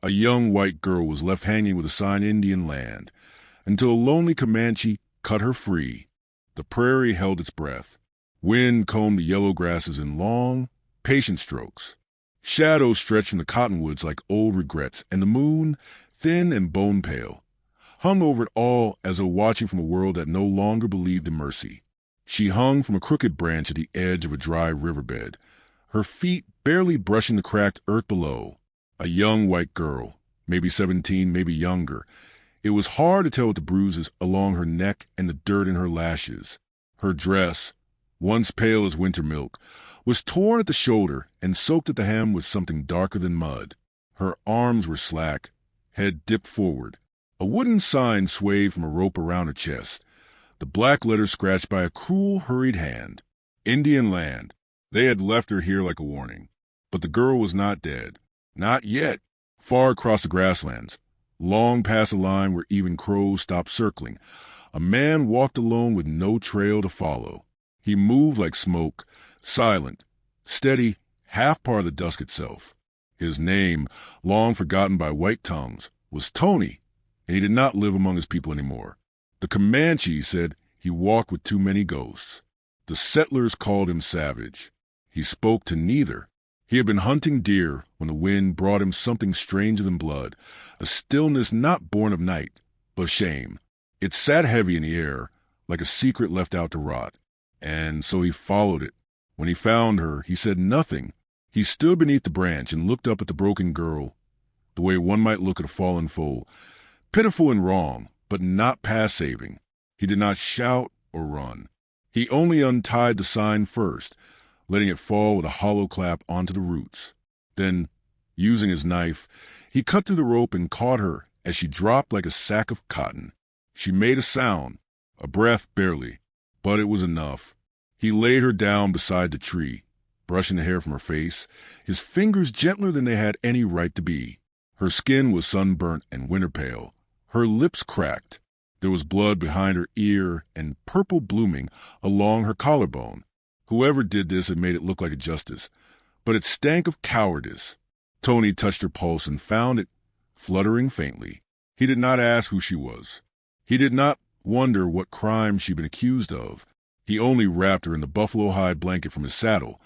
A young white girl was left hanging with a sign Indian land until a lonely Comanche cut her free. The prairie held its breath. Wind combed the yellow grasses in long, patient strokes. Shadows stretched in the cottonwoods like old regrets, and the moon, thin and bone-pale, hung over it all as though watching from a world that no longer believed in mercy. She hung from a crooked branch at the edge of a dry riverbed, her feet barely brushing the cracked earth below. A young white girl, maybe 17, maybe younger. It was hard to tell with the bruises along her neck and the dirt in her lashes. Her dress, once pale as winter milk, was torn at the shoulder and soaked at the hem with something darker than mud. Her arms were slack, head dipped forward. A wooden sign swayed from a rope around her chest, the black letters scratched by a cruel, hurried hand. Indian land. They had left her here like a warning. But the girl was not dead. Not yet. Far across the grasslands, long past a line where even crows stopped circling, a man walked alone with no trail to follow. He moved like smoke, silent, steady, half part of the dusk itself. His name, long forgotten by white tongues, was Tony, and he did not live among his people anymore. The Comanche said he walked with too many ghosts. The settlers called him savage. He spoke to neither. He had been hunting deer when the wind brought him something stranger than blood, a stillness not born of night, but shame. It sat heavy in the air, like a secret left out to rot. And so he followed it. When he found her, he said nothing. He stood beneath the branch and looked up at the broken girl, the way one might look at a fallen foe, pitiful and wrong, but not past saving. He did not shout or run. He only untied the sign first, letting it fall with a hollow clap onto the roots. Then, using his knife, he cut through the rope and caught her as she dropped like a sack of cotton. She made a sound, a breath barely, but it was enough. He laid her down beside the tree, brushing the hair from her face, his fingers gentler than they had any right to be. Her skin was sunburnt and winter pale. Her lips cracked. There was blood behind her ear and purple blooming along her collarbone. Whoever did this had made it look like a justice, but it stank of cowardice. Tony touched her pulse and found it fluttering faintly. He did not ask who she was. He did not wonder what crime she'd been accused of. He only wrapped her in the buffalo hide blanket from his saddle,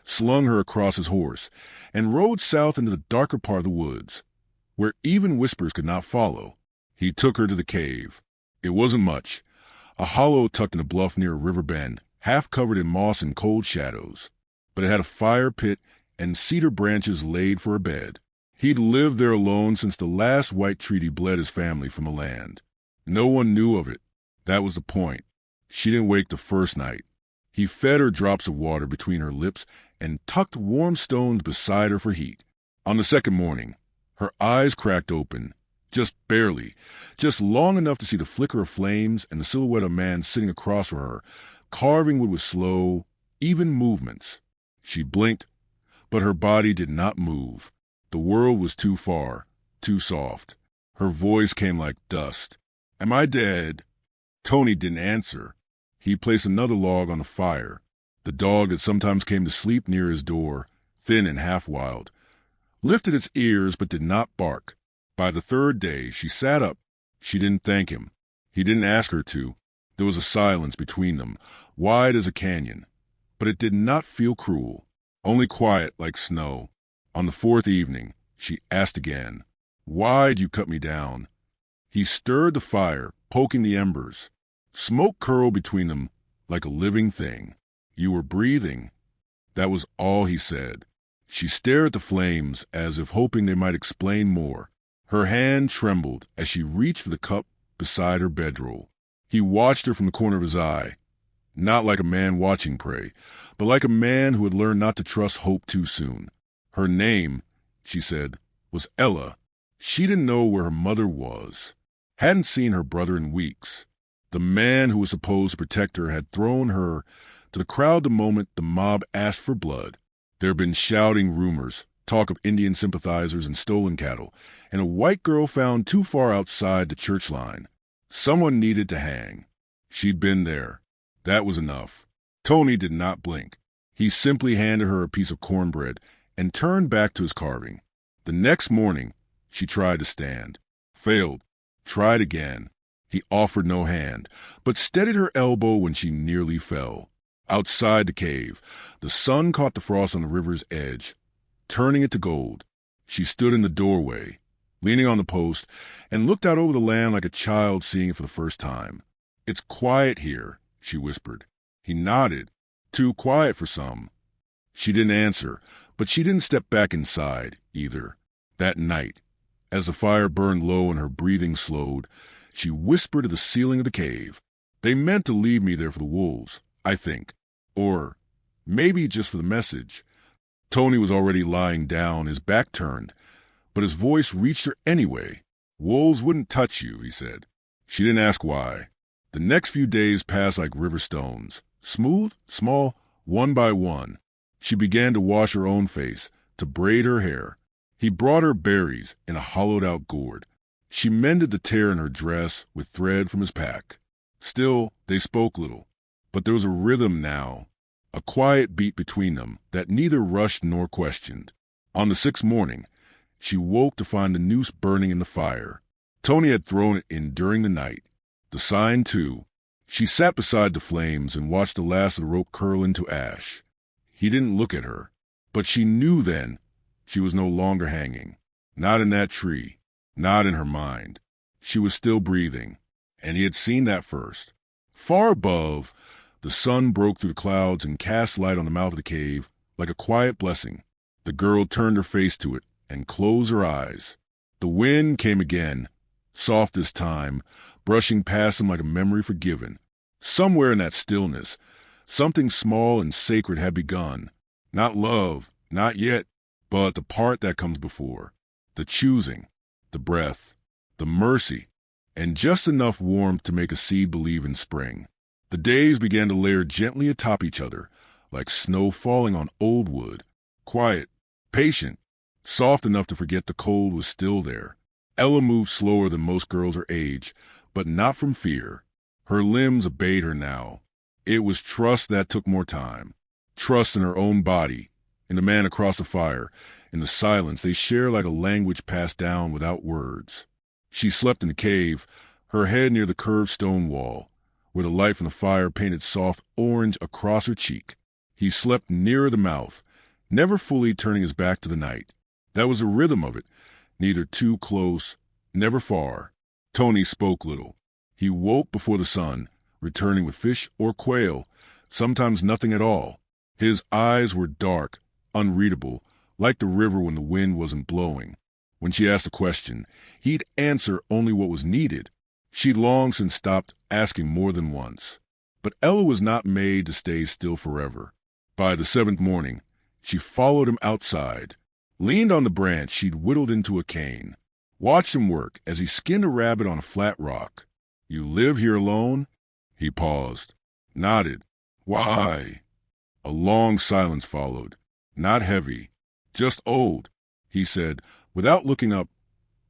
slung her across his horse, and rode south into the darker part of the woods, where even whispers could not follow. He took her to the cave. It wasn't much, a hollow tucked in a bluff near a river bend, half covered in moss and cold shadows, but it had a fire pit and cedar branches laid for a bed. He'd lived there alone since the last white treaty bled his family from the land. No one knew of it. That was the point. She didn't wake the first night. He fed her drops of water between her lips and tucked warm stones beside her for heat. On the second morning, her eyes cracked open, just barely, just long enough to see the flicker of flames and the silhouette of a man sitting across from her, carving wood with slow, even movements. She blinked, but her body did not move. The world was too far, too soft. Her voice came like dust. "Am I dead?" Tony didn't answer. He placed another log on the fire. The dog that sometimes came to sleep near his door, thin and half-wild, lifted its ears but did not bark. By the third day, she sat up. She didn't thank him. He didn't ask her to. There was a silence between them, wide as a canyon, but it did not feel cruel, only quiet like snow. On the fourth evening, she asked again, "Why'd you cut me down?" He stirred the fire, poking the embers. Smoke curled between them like a living thing. "You were breathing." That was all he said. She stared at the flames as if hoping they might explain more. Her hand trembled as she reached for the cup beside her bedroll. He watched her from the corner of his eye, not like a man watching prey, but like a man who had learned not to trust hope too soon. Her name, she said, was Ella. She didn't know where her mother was, hadn't seen her brother in weeks. The man who was supposed to protect her had thrown her to the crowd the moment the mob asked for blood. There had been shouting rumors, talk of Indian sympathizers and stolen cattle, and a white girl found too far outside the church line. Someone needed to hang. She'd been there. That was enough. Tony did not blink. He simply handed her a piece of cornbread and turned back to his carving. The next morning, She tried to stand. Failed. Tried again. He offered no hand, but steadied her elbow when she nearly fell. Outside the cave, the sun caught the frost on the river's edge, turning it to gold. She stood in the doorway, leaning on the post, and looked out over the land like a child seeing it for the first time. "It's quiet here," she whispered. He nodded. "Too quiet for some." She didn't answer, but she didn't step back inside, either. That night, as the fire burned low and her breathing slowed, she whispered to the ceiling of the cave, "They meant to leave me there for the wolves, I think. Or maybe just for the message." Tony was already lying down, his back turned, but his voice reached her anyway. "Wolves wouldn't touch you," he said. She didn't ask why. The next few days passed like river stones, smooth, small, one by one. She began to wash her own face, to braid her hair. He brought her berries in a hollowed-out gourd. She mended the tear in her dress with thread from his pack. Still, they spoke little, but there was a rhythm now, a quiet beat between them that neither rushed nor questioned. On the sixth morning, she woke to find the noose burning in the fire. Tony had thrown it in during the night. The sign, too. She sat beside the flames and watched the last of the rope curl into ash. He didn't look at her, but she knew then she was no longer hanging. Not in that tree, not in her mind. She was still breathing, and he had seen that first. Far above, the sun broke through the clouds and cast light on the mouth of the cave like a quiet blessing. The girl turned her face to it and closed her eyes. The wind came again, soft this time, brushing past him like a memory forgiven. Somewhere in that stillness, something small and sacred had begun. Not love, not yet, but the part that comes before. The choosing, the breath, the mercy, and just enough warmth to make a seed believe in spring. The days began to layer gently atop each other, like snow falling on old wood. Quiet, patient, soft enough to forget the cold was still there. Ella moved slower than most girls her age, but not from fear. Her limbs obeyed her now. It was trust that took more time. Trust in her own body, in the man across the fire, in the silence they share like a language passed down without words. She slept in the cave, her head near the curved stone wall, where the light from the fire painted soft orange across her cheek. He slept nearer the mouth, never fully turning his back to the night. That was the rhythm of it, neither too close, never far. Tony spoke little. He woke before the sun, returning with fish or quail, sometimes nothing at all. His eyes were dark, unreadable, like the river when the wind wasn't blowing. When she asked a question, he'd answer only what was needed. She'd long since stopped asking more than once. But Ella was not made to stay still forever. By the seventh morning, she followed him outside, leaned on the branch she'd whittled into a cane, watched him work as he skinned a rabbit on a flat rock. "You live here alone?" He paused, nodded. "Why?" A long silence followed, not heavy, just old, he said, without looking up.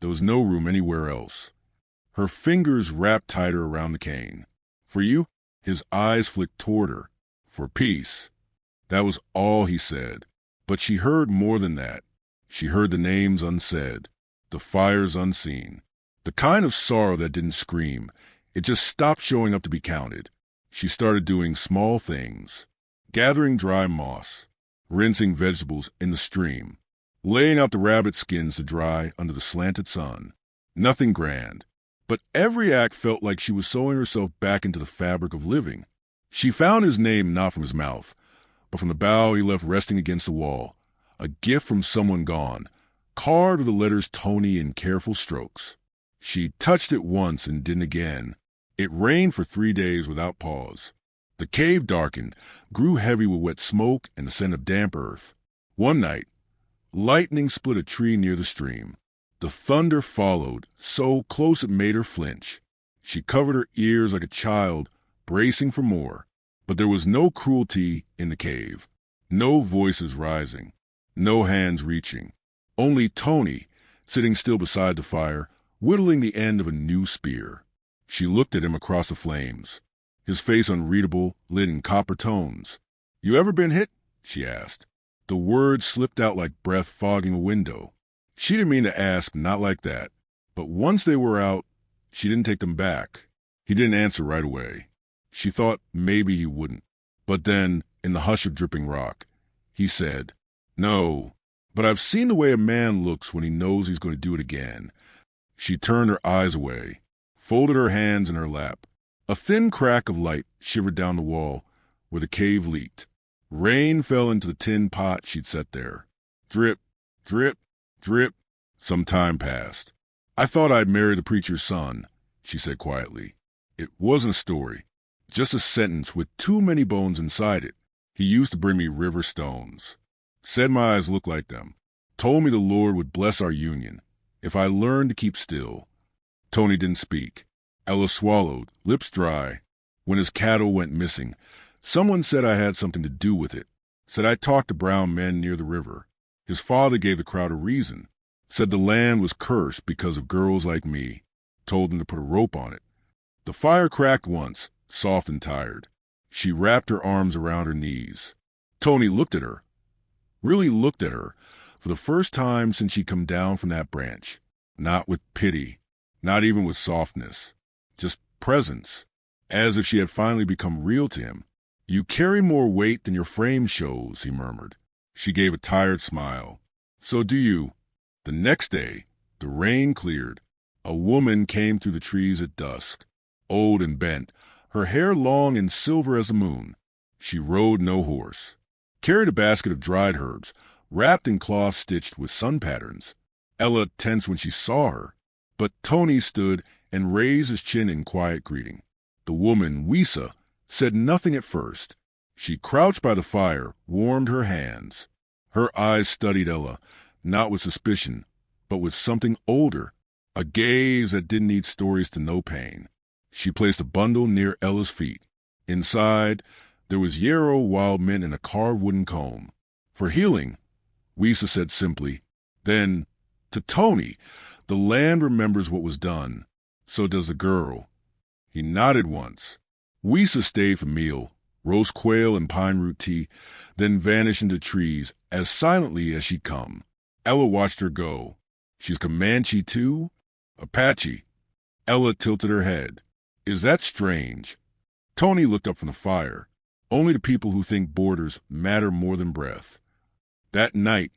There was no room anywhere else. Her fingers wrapped tighter around the cane. "For you?" His eyes flicked toward her. "For peace." That was all he said. But she heard more than that. She heard the names unsaid, the fires unseen, the kind of sorrow that didn't scream. It just stopped showing up to be counted. She started doing small things, gathering dry moss, rinsing vegetables in the stream, laying out the rabbit skins to dry under the slanted sun. Nothing grand, but every act felt like she was sewing herself back into the fabric of living. She found his name not from his mouth, but from the bough he left resting against the wall, a gift from someone gone, carved with the letters Tony in careful strokes. She touched it once and didn't again. It rained for 3 days without pause. The cave darkened, grew heavy with wet smoke and the scent of damp earth. One night, lightning split a tree near the stream. The thunder followed, so close it made her flinch. She covered her ears like a child, bracing for more. But there was no cruelty in the cave, no voices rising, no hands reaching. Only Tony, sitting still beside the fire, whittling the end of a new spear. She looked at him across the flames, his face unreadable, lit in copper tones. "You ever been hit?" she asked. The words slipped out like breath fogging a window. She didn't mean to ask, not like that. But once they were out, she didn't take them back. He didn't answer right away. She thought maybe he wouldn't. But then, in the hush of dripping rock, he said, "No, but I've seen the way a man looks when he knows he's going to do it again." She turned her eyes away, folded her hands in her lap. A thin crack of light shivered down the wall where the cave leaked. Rain fell into the tin pot she'd set there. Drip, drip, drip. Some time passed. "I thought I'd marry the preacher's son," she said quietly. It wasn't a story, just a sentence with too many bones inside it. "He used to bring me river stones. Said my eyes looked like them. Told me the Lord would bless our union if I learned to keep still." Tony didn't speak. Ella swallowed, lips dry. "When his cattle went missing, someone said I had something to do with it. Said I talked to brown men near the river. His father gave the crowd a reason. Said the land was cursed because of girls like me. Told them to put a rope on it." The fire cracked once, soft and tired. She wrapped her arms around her knees. Tony looked at her, really looked at her, for the first time since she'd come down from that branch. Not with pity, not even with softness, just presence, as if she had finally become real to him. "You carry more weight than your frame shows," he murmured. She gave a tired smile. "So do you." The next day, the rain cleared. A woman came through the trees at dusk, old and bent, her hair long and silver as the moon. She rode no horse. Carried a basket of dried herbs, wrapped in cloth stitched with sun patterns. Ella tensed when she saw her, but Tony stood and raised his chin in quiet greeting. The woman, Wisa, said nothing at first. She crouched by the fire, warmed her hands. Her eyes studied Ella, not with suspicion, but with something older, a gaze that didn't need stories to know pain. She placed a bundle near Ella's feet. Inside, there was yarrow, wild mint, and a carved wooden comb. "For healing," Wisa said simply. Then, to Tony, "The land remembers what was done. So does the girl." He nodded once. Wisa stayed for meal, roast quail and pine root tea, then vanished into trees as silently as she'd come. Ella watched her go. "She's Comanche too?" "Apache." Ella tilted her head. "Is that strange?" Tony looked up from the fire. Only to people who think borders matter more than breath. That night,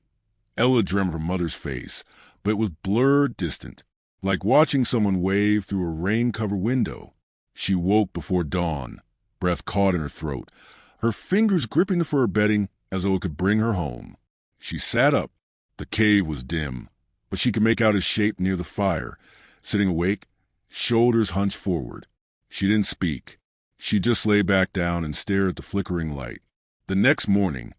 Ella dreamt of her mother's face, but it was blurred, distant, like watching someone wave through a rain-covered window. She woke before dawn, breath caught in her throat, her fingers gripping the fur bedding as though it could bring her home. She sat up. The cave was dim, but she could make out his shape near the fire, sitting awake, shoulders hunched forward. She didn't speak. She just lay back down and stared at the flickering light. The next morning,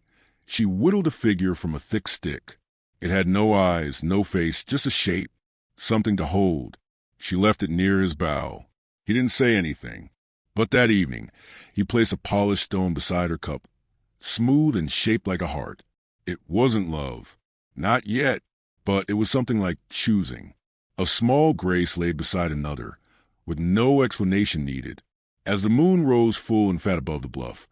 she whittled a figure from a thick stick. It had no eyes, no face, just a shape, something to hold. She left it near his bow. He didn't say anything. But that evening, he placed a polished stone beside her cup, smooth and shaped like a heart. It wasn't love. Not yet. But it was something like choosing. A small grace laid beside another, with no explanation needed. As the moon rose full and fat above the bluff,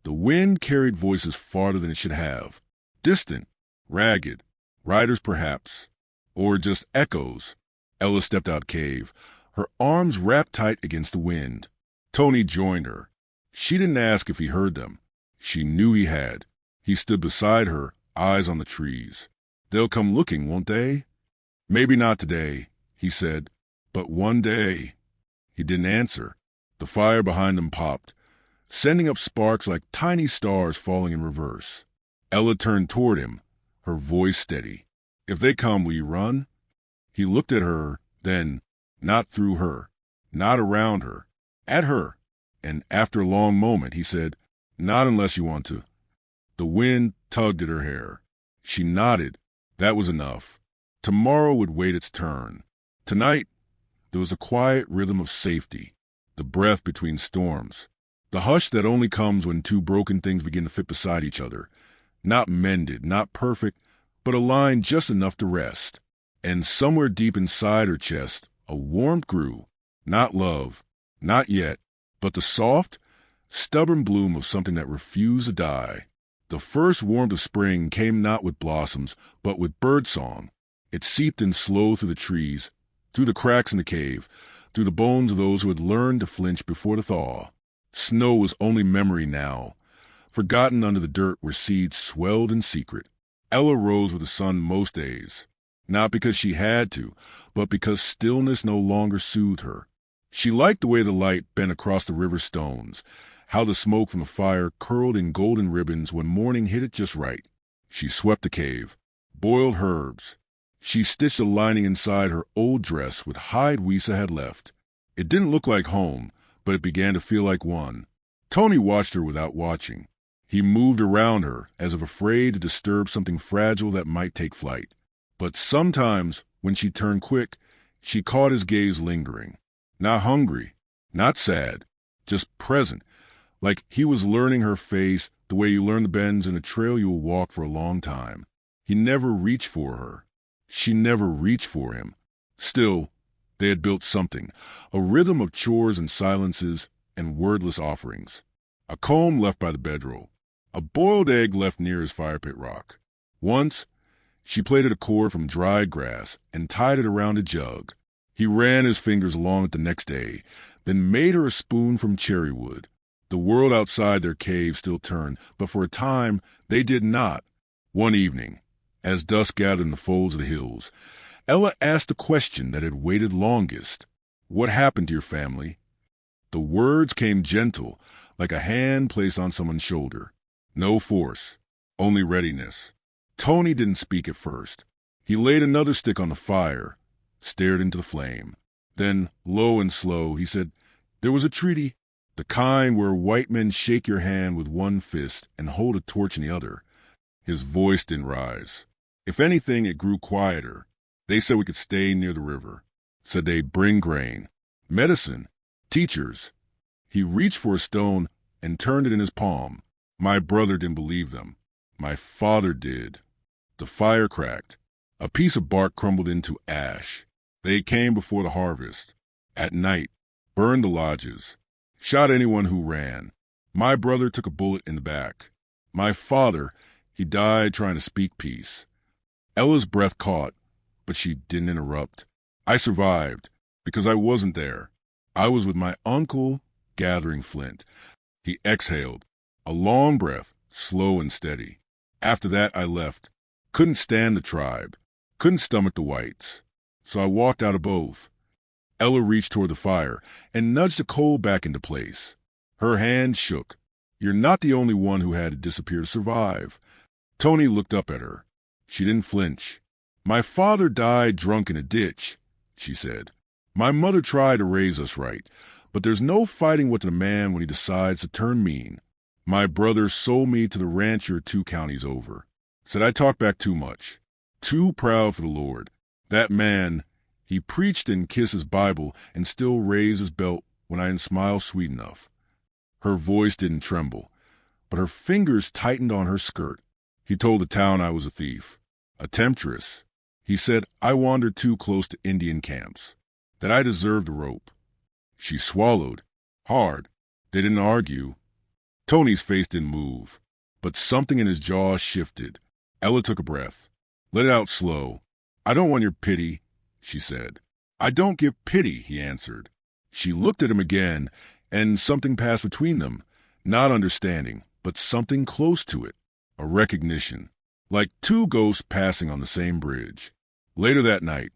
the wind carried voices farther than it should have. Distant, ragged, riders perhaps, or just echoes. Ella stepped out of the cave, her arms wrapped tight against the wind. Tony joined her. She didn't ask if he heard them. She knew he had. He stood beside her, eyes on the trees. "They'll come looking, won't they?" "Maybe not today," he said, "but one day." He didn't answer. The fire behind them popped, sending up sparks like tiny stars falling in reverse. Ella turned toward him, her voice steady. "If they come, will you run?" He looked at her, then, not through her, not around her, at her, and after a long moment, he said, "Not unless you want to." The wind tugged at her hair. She nodded. That was enough. Tomorrow would wait its turn. Tonight, there was a quiet rhythm of safety, the breath between storms, the hush that only comes when two broken things begin to fit beside each other, not mended, not perfect, but aligned just enough to rest. And somewhere deep inside her chest, a warmth grew, not love, not yet, but the soft, stubborn bloom of something that refused to die. The first warmth of spring came not with blossoms, but with birdsong. It seeped in slow through the trees, through the cracks in the cave, through the bones of those who had learned to flinch before the thaw. Snow was only memory now, forgotten under the dirt where seeds swelled in secret. Ella rose with the sun most days, not because she had to, but because stillness no longer soothed her. She liked the way the light bent across the river stones, how the smoke from the fire curled in golden ribbons when morning hit it just right. She swept the cave, boiled herbs. She stitched a lining inside her old dress with hide Wisa had left. It didn't look like home, but it began to feel like one. Tony watched her without watching. He moved around her, as if afraid to disturb something fragile that might take flight. But sometimes, when she turned quick, she caught his gaze lingering. Not hungry, not sad, just present, like he was learning her face the way you learn the bends in a trail you will walk for a long time. He never reached for her. She never reached for him. Still, they had built something, a rhythm of chores and silences and wordless offerings. A comb left by the bedroll, a boiled egg left near his fire pit rock. Once, she plaited a cord from dried grass and tied it around a jug. He ran his fingers along it the next day, then made her a spoon from cherry wood. The world outside their cave still turned, but for a time they did not. One evening, as dusk gathered in the folds of the hills, Ella asked the question that had waited longest. What happened to your family? The words came gentle, like a hand placed on someone's shoulder. No force, only readiness. Tony didn't speak at first. He laid another stick on the fire, stared into the flame. Then, low and slow, he said, "There was a treaty, the kind where white men shake your hand with one fist and hold a torch in the other." His voice didn't rise. If anything, it grew quieter. They said we could stay near the river. Said they'd bring grain, medicine, teachers. He reached for a stone and turned it in his palm. My brother didn't believe them. My father did. The fire cracked. A piece of bark crumbled into ash. They came before the harvest. At night, burned the lodges, shot anyone who ran. My brother took a bullet in the back. My father, he died trying to speak peace. Ella's breath caught, but she didn't interrupt. I survived because I wasn't there. I was with my uncle gathering flint. He exhaled, a long breath, slow and steady. After that, I left. Couldn't stand the tribe. Couldn't stomach the whites. So I walked out of both. Ella reached toward the fire and nudged the coal back into place. Her hand shook. You're not the only one who had to disappear to survive. Tony looked up at her. She didn't flinch. My father died drunk in a ditch, she said. My mother tried to raise us right, but there's no fighting what's in a man when he decides to turn mean. My brother sold me to the rancher 2 counties over. Said I talked back too much. Too proud for the Lord. That man, he preached and kissed his Bible and still raised his belt when I didn't smile sweet enough. Her voice didn't tremble, but her fingers tightened on her skirt. He told the town I was a thief, a temptress. He said I wandered too close to Indian camps, that I deserved the rope. She swallowed, hard. They didn't argue. Tony's face didn't move, but something in his jaw shifted. Ella took a breath. Let it out slow. I don't want your pity, she said. I don't give pity, he answered. She looked at him again, and something passed between them, not understanding, but something close to it, a recognition, like 2 ghosts passing on the same bridge. Later that night,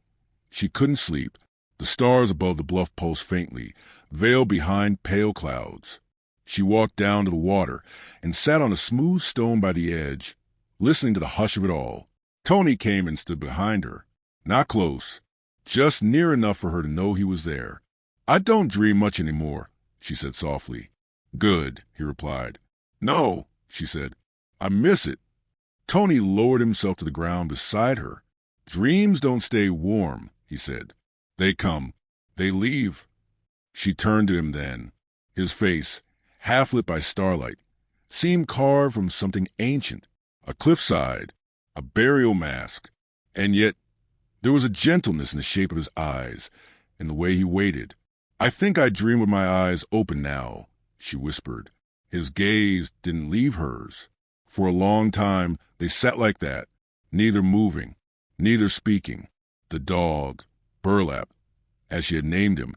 she couldn't sleep. The stars above the bluff pulsed faintly, veiled behind pale clouds. She walked down to the water and sat on a smooth stone by the edge, listening to the hush of it all. Tony came and stood behind her. Not close, just near enough for her to know he was there. I don't dream much anymore, she said softly. Good, he replied. No, she said. I miss it. Tony lowered himself to the ground beside her. Dreams don't stay warm, he said. They come. They leave. She turned to him then. His face, half lit by starlight, seemed carved from something ancient, a cliffside, a burial mask. And yet there was a gentleness in the shape of his eyes, in the way he waited. I think I dream with my eyes open now, she whispered. His gaze didn't leave hers. For a long time they sat like that, neither moving, neither speaking. The dog, Burlap, as she had named him,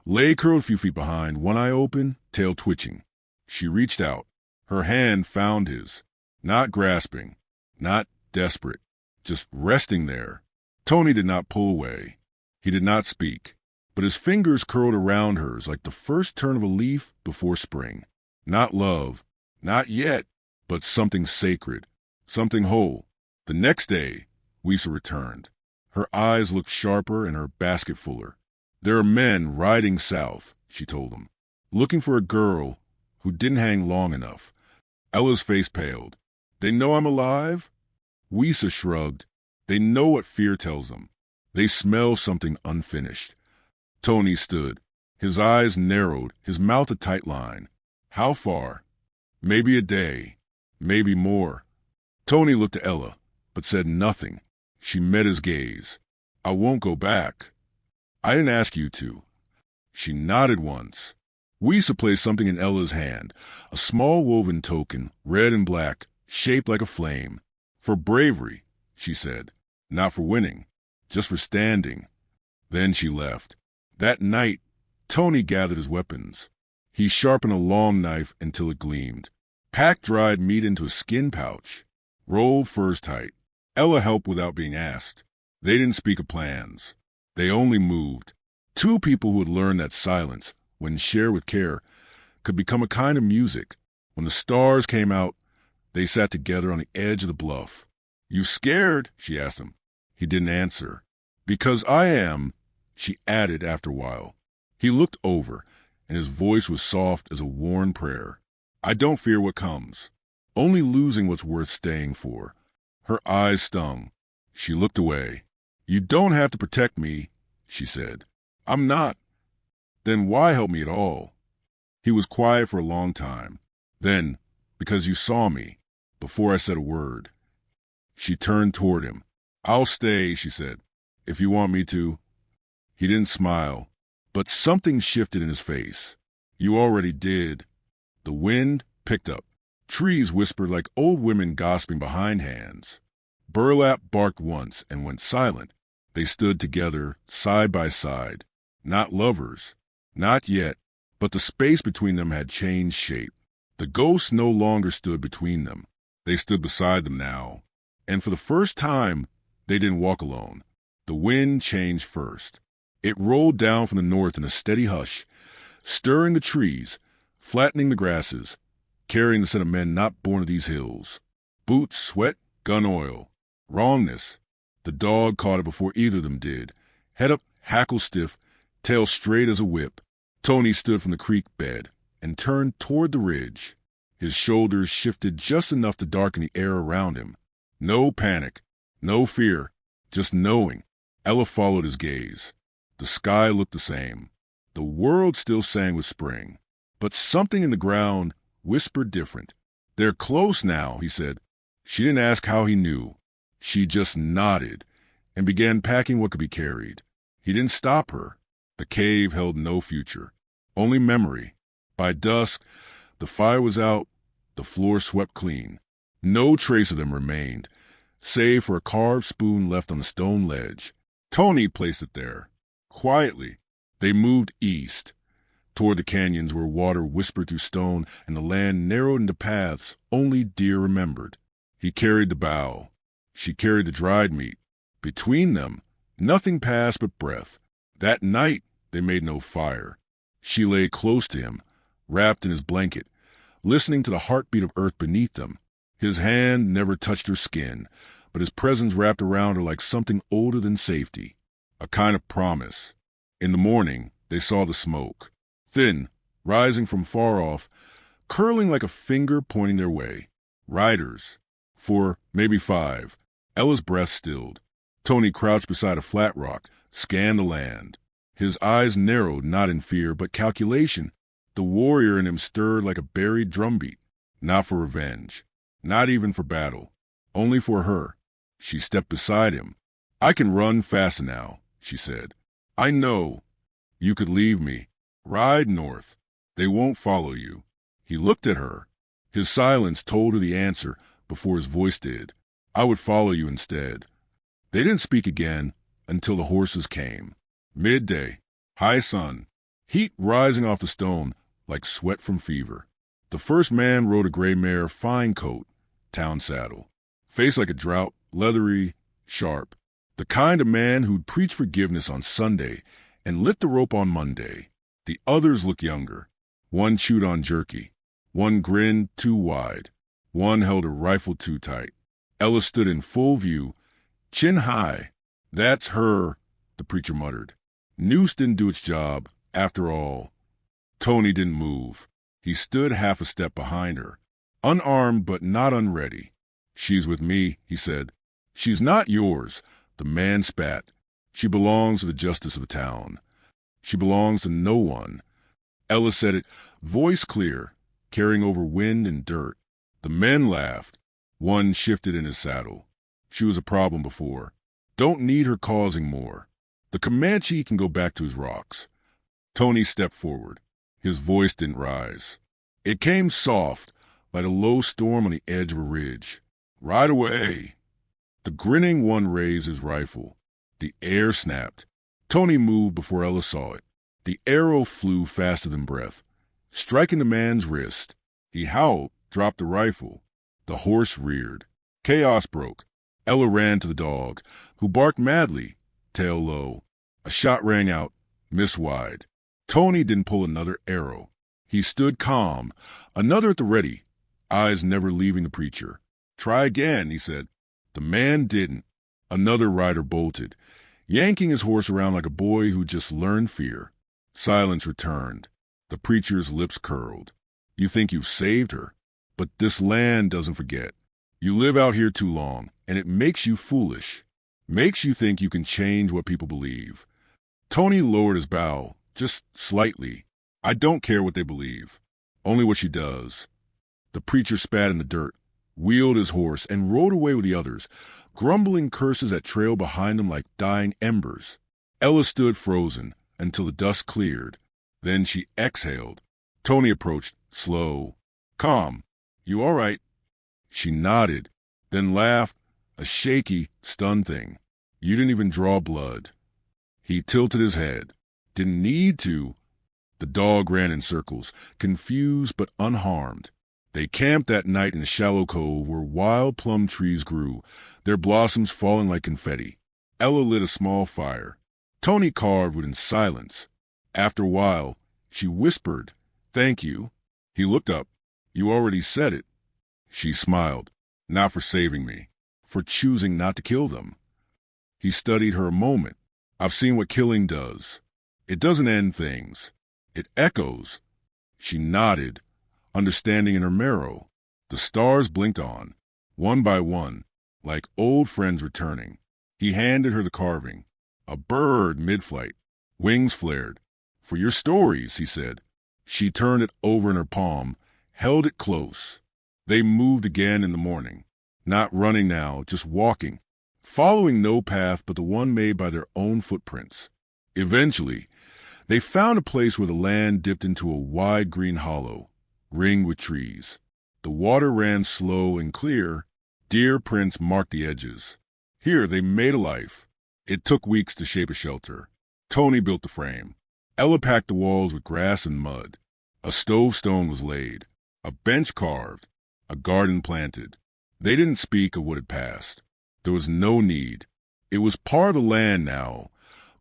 lay curled a few feet behind, one eye open, tail twitching. She reached out. Her hand found his, not grasping, not desperate, just resting there. Tony did not pull away. He did not speak, but his fingers curled around hers like the first turn of a leaf before spring. Not love, not yet, but something sacred, something whole. The next day, Weisa returned. Her eyes looked sharper and her basket fuller. There are men riding south, she told him, looking for a girl who didn't hang long enough. Ella's face paled. They know I'm alive? Weisa shrugged. They know what fear tells them. They smell something unfinished. Tony stood. His eyes narrowed, his mouth a tight line. How far? Maybe a day. Maybe more. Tony looked at Ella, but said nothing. She met his gaze. I won't go back. I didn't ask you to. She nodded once. Weisa placed something in Ella's hand, a small woven token, red and black, shaped like a flame. For bravery, she said. Not for winning, just for standing. Then she left. That night, Tony gathered his weapons. He sharpened a long knife until it gleamed, packed dried meat into a skin pouch, rolled furs tight. Ella helped without being asked. They didn't speak of plans. They only moved. Two people who had learned that silence, when shared with care, could become a kind of music. When the stars came out, they sat together on the edge of the bluff. You scared? She asked him. He didn't answer. Because I am, she added after a while. He looked over, and his voice was soft as a worn prayer. I don't fear what comes, only losing what's worth staying for. Her eyes stung. She looked away. You don't have to protect me, she said. I'm not. Then why help me at all? He was quiet for a long time. Then, because you saw me, before I said a word. She turned toward him. I'll stay, she said, if you want me to. He didn't smile, but something shifted in his face. You already did. The wind picked up. Trees whispered like old women gossiping behind hands. Burlap barked once and went silent. They stood together, side by side. Not lovers. Not yet. But the space between them had changed shape. The ghosts no longer stood between them. They stood beside them now. And for the first time, they didn't walk alone. The wind changed first. It rolled down from the north in a steady hush, stirring the trees, flattening the grasses, carrying the scent of men not born of these hills. Boots, sweat, gun oil. Wrongness. The dog caught it before either of them did. Head up, hackle stiff, tail straight as a whip. Tony stood from the creek bed and turned toward the ridge. His shoulders shifted just enough to darken the air around him. No panic, no fear, just knowing. Ella followed his gaze. The sky looked the same. The world still sang with spring. But something in the ground whispered different. They're close now, he said. She didn't ask how he knew. She just nodded and began packing what could be carried. He didn't stop her. The cave held no future, only memory. By dusk, the fire was out, the floor swept clean. No trace of them remained, save for a carved spoon left on the stone ledge. Tony placed it there. Quietly, they moved east, toward the canyons where water whispered through stone and the land narrowed into paths only deer remembered. He carried the bow. She carried the dried meat. Between them, nothing passed but breath. That night, they made no fire. She lay close to him, wrapped in his blanket, listening to the heartbeat of earth beneath them. His hand never touched her skin, but his presence wrapped around her like something older than safety, a kind of promise. In the morning, they saw the smoke, thin, rising from far off, curling like a finger pointing their way. Riders. 4, maybe 5. Ella's breath stilled. Tony crouched beside a flat rock, scanned the land. His eyes narrowed, not in fear, but calculation. The warrior in him stirred like a buried drumbeat. Not for revenge. Not even for battle. Only for her. She stepped beside him. I can run faster now, she said. I know. You could leave me. Ride north. They won't follow you. He looked at her. His silence told her the answer before his voice did. I would follow you instead. They didn't speak again until the horses came. Midday, high sun, heat rising off the stone like sweat from fever. The first man rode a gray mare, fine coat, town saddle. Face like a drought, leathery, sharp. The kind of man who'd preach forgiveness on Sunday and lit the rope on Monday. The others looked younger. One chewed on jerky. One grinned too wide. One held a rifle too tight. Ella stood in full view, chin high. That's her, the preacher muttered. Noose didn't do its job, after all. Tony didn't move. He stood half a step behind her, unarmed but not unready. She's with me, he said. She's not yours, the man spat. She belongs to the justice of the town. She belongs to no one. Ella said it, voice clear, carrying over wind and dirt. The men laughed. One shifted in his saddle. She was a problem before. Don't need her causing more. The Comanche can go back to his rocks. Tony stepped forward. His voice didn't rise. It came soft, like a low storm on the edge of a ridge. Ride away. The grinning one raised his rifle. The air snapped. Tony moved before Ella saw it. The arrow flew faster than breath, striking the man's wrist. He howled, dropped the rifle. The horse reared. Chaos broke. Ella ran to the dog, who barked madly, tail low. A shot rang out, missed wide. Tony didn't pull another arrow. He stood calm, another at the ready, eyes never leaving the preacher. Try again, he said. The man didn't. Another rider bolted, yanking his horse around like a boy who just learned fear. Silence returned. The preacher's lips curled. You think you've saved her, but this land doesn't forget. You live out here too long, and it makes you foolish. Makes you think you can change what people believe. Tony lowered his bow, just slightly. I don't care what they believe, only what she does. The preacher spat in the dirt, wheeled his horse, and rode away with the others, grumbling curses that trailed behind him like dying embers. Ella stood frozen until the dust cleared. Then she exhaled. Tony approached, slow. Calm. You all right? She nodded, then laughed, a shaky, stunned thing. You didn't even draw blood. He tilted his head. Didn't need to. The dog ran in circles, confused but unharmed. They camped that night in a shallow cove where wild plum trees grew, their blossoms falling like confetti. Ella lit a small fire. Tony carved within silence. After a while, she whispered, Thank you. He looked up. You already said it. She smiled. Not for saving me, for choosing not to kill them. He studied her a moment. I've seen what killing does. It doesn't end things. It echoes. She nodded, understanding in her marrow. The stars blinked on, one by one, like old friends returning. He handed her the carving. A bird mid-flight. Wings flared. For your stories, he said. She turned it over in her palm, held it close. They moved again in the morning. Not running now, just walking, following no path but the one made by their own footprints. Eventually, they found a place where the land dipped into a wide green hollow, ringed with trees. The water ran slow and clear. Deer prints marked the edges. Here they made a life. It took weeks to shape a shelter. Tony built the frame. Ella packed the walls with grass and mud. A stove stone was laid, a bench carved, a garden planted. They didn't speak of what had passed. There was no need. It was part of the land now,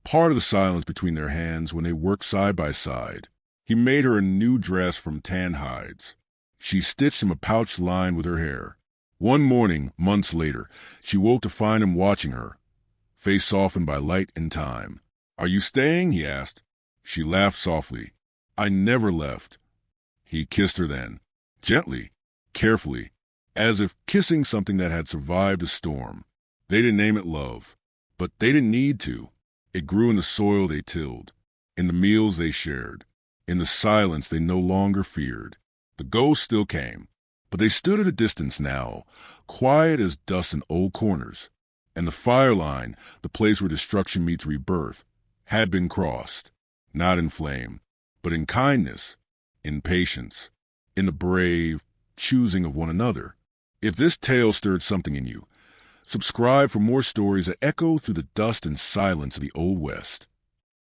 part of the silence between their hands when they worked side by side. He made her a new dress from tan hides. She stitched him a pouch lined with her hair. One morning, months later, she woke to find him watching her, face softened by light and time. Are you staying? He asked. She laughed softly. I never left. He kissed her then, gently, carefully, as if kissing something that had survived a storm. They didn't name it love, but they didn't need to. It grew in the soil they tilled, in the meals they shared, in the silence they no longer feared. The ghosts still came, but they stood at a distance now, quiet as dust in old corners. And the fire line, the place where destruction meets rebirth, had been crossed, not in flame, but in kindness, in patience, in the brave choosing of one another. If this tale stirred something in you, Subscribe for more stories that echo through the dust and silence of the Old West.